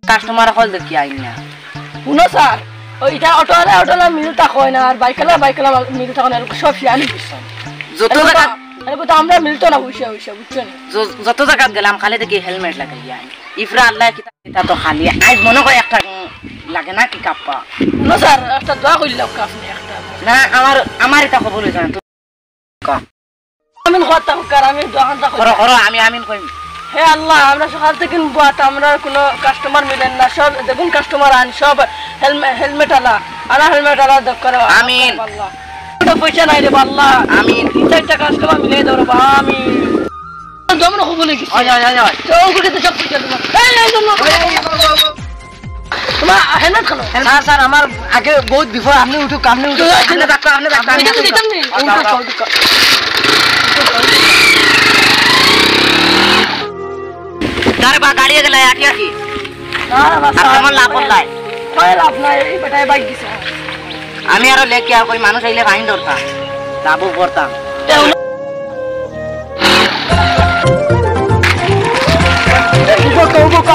customer হল দেখি আইন না শুনো স্যার ওইটা অটোলা মিলতা হয় না আর বাইকলা মিলতা হয় না সব শিয়ানি দিচ্ছেন যত জায়গা তো আমরা মিলতো না বুঝছেন যত জায়গা গেলাম খালি দেখি হেলমেট লাগাইয়া ইফরা আল্লাহ কিতা তো খালি আজ মনে হয় একটা লাগে না কি কাপ্পা না স্যার একটা দোয়া কইল আপনি একটা না আমার এটা খবর হইছে না তো আমিন কথা কর আমি দোকানটা করো আমি আমিন কই হে আল্লাহ আমরা সকাল থেকে বাত আমরা কোনো কাস্টমার মিলেন না সব দেখুন কাস্টমার আন সব হেলমেট আলা দক করো আমিন আল্লাহ তো পয়সা নাই রে আল্লাহ আমিন তিনটা কাস্টমার মিলে দাও রে আমিন দমন খবর লাগি আয় তো ওকে তো সব পয়সা দেব এই দমন তোমার হেলমেট খালো স্যার আমার আগে বহুত বিফোর আপনি উঠো আপনি ডাক্তার তারে বা গাড়ি গেলে আটি আমার লাভ নাই লাভ নাই এই বেটায় বাইক দিছে আমি আরো লেখি আর কই মানুষ আইলে ফাইন ধরতাম লাভও করতাম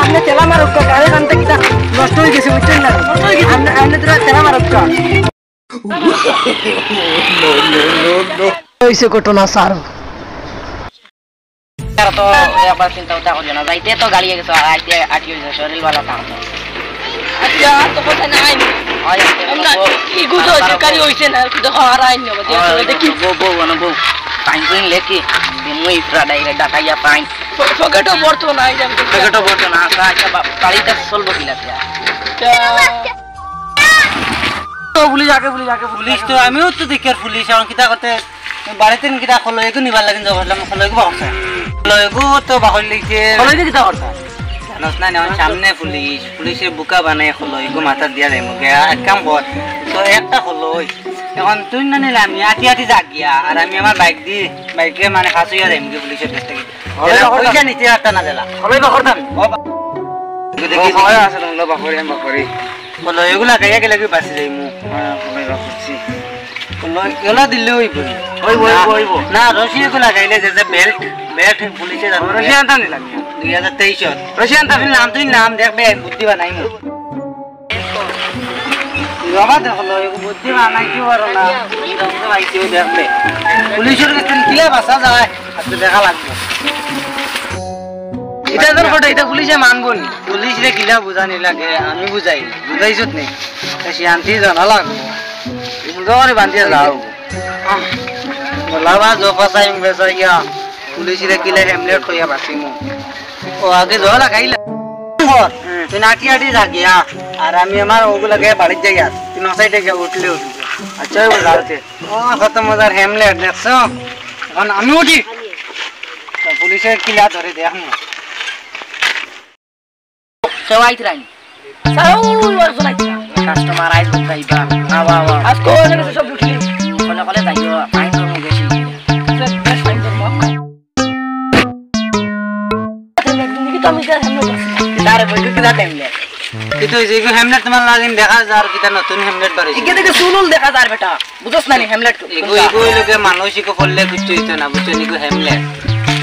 আপনি তেলা মারুক গাড়ি কানতে কিটা নষ্ট হয়ে গেছে বুঝছেন না আপনি তোরা তেলা মারুক হইছে ঘটনা স্যার তো একবার চিন্তা উঠা করিও না যাইতে তো গাড়ি গেছে আইতে আটি হয়েছে শরীর ভালো থাকতো আচ্ছা তো কথা নাই আমরা কি গুতো গাড়ি হইছে না কি দেখো আর আইন নেব দেখি বউ পাইন কইন লেখি মই ইফরা ডাইরেক্ট ডাকাইয়া পাইন পকেটও বর্ত নাই জানি পকেটও বর্ত না আচ্ছা গাড়িটা চলবো কি লাগে তো পুলিশ তো আমিও তো দেখি আর পুলিশ এখন কিতা করতে বাড়িতে কিতা খলো এগো নিবার লাগেন যাবলাম খলো এগো বাকছে খলো এগো তো বাকল লিখে খলো এগো কিতা করতা জানোস না না সামনে পুলিশের বুকা বানায় খলো এগো মাথা দিয়া দেয় মুকে এক কাম কর তো একটা খলো এখন তুই না নিলে আমি আটি জাগিয়া আর আমি আমার বাইকে মানে খাসুইয়া দেয় মুকে পুলিশের কাছ থেকে পয়সা নিতে পারতা না দিলা খলোই বাকরতাম দেখি হয় আছে তোমরা বাকরি খলো এগুলা গাইয়া গেলে কি বাসি যাই মু খলোই বাকরছি এলা দিলে হইব না রশি এগুলা গাইলে যে বেল্ট পুলিশে রশি আনতা নি লাগে 2023 রশি আনতা তুই নাম দেখবে বুদ্ধি বানাই মু বাবা দেখলো এগো বুদ্ধি বানাই কি পারো না রঙে ভাইতেও দেখবে পুলিশের কাছে কিলা বাসা যায় আজকে দেখা লাগবে এটা তোর ফটো এটা পুলিশে মানবো নি পুলিশরে কিলা বুঝানি লাগে আমি বুঝাইছত নেই শান্তি জানা লাগবে সুন্দর বান্ধিয়া যাও লাভা জফা চাইম বেচাইয়া পুলিশরে কিলে হেমলেট হইয়া বাঁচিমু ও আগে জলা খাইলা তুই নাটি জাগিয়া আর আমি আমার ওগুলাকে বাড়ির যাই আস তুই নসাইটে গিয়ে উঠলে আচ্ছা যাওতে ও কত মজার হেমলেট দেখছো এখন আমি উঠি পুলিশের কিলা ধরে দেখমু কেউ আইত রাই কাস্টমার আইস যাইবা আবা আজকে সব উঠলি কলে যাইও ফাইন করবো বেশি তারে বইকে কিটা টাইমলে কিন্তু যেগো হেমলেট তোমার লাগিন দেখা যার কিটা নতুন হেমলেট বাড়ি ইকে দেখে সুনুল দেখা যার বেটা বুঝছ না নি হেমলেট এগো লোকে মানসিকো পড়লে কিছু হইতো না বুঝছো নিগো হেমলেট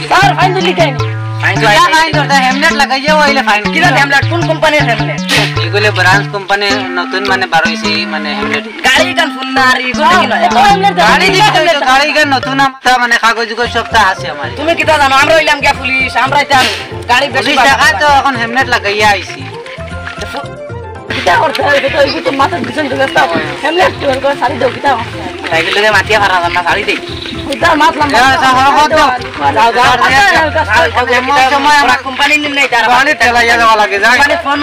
স্যার ফাইন দিলি কেন ফাইন করতে হেমলেট লাগাইও আইলে ফাইন কিটা হেমলেট কোন কোম্পানির হেমলেট এগুলো ব্রাঞ্চ কোম্পানি নতুন মানে বারইছি মানে হেমলেট গাড়ি গান ফুন্নার এগুলো কি নয় গাড়ি গান নতুন আমতা মানে কাগজ সবটা আছে আমার তুমি কিটা জানো আমরা হইলাম কি পুলিশ আমরা এটা গাড়ি বেশি টাকা তো এখন হেমলেট লাগাইয়া আইছি কিটা করতে এটা এই তো মাথা দিছেন তো ব্যস্ত হেমলেট তো করে সারি দাও কিটা সাইকেল লগে মাটিয়া ফারা না সারি দেই কিটা মাত লম্বা সময় আমরা কোম্পানি নিম নাই তার মানে তেলাইয়া দেওয়া লাগে যায় মানে ফোন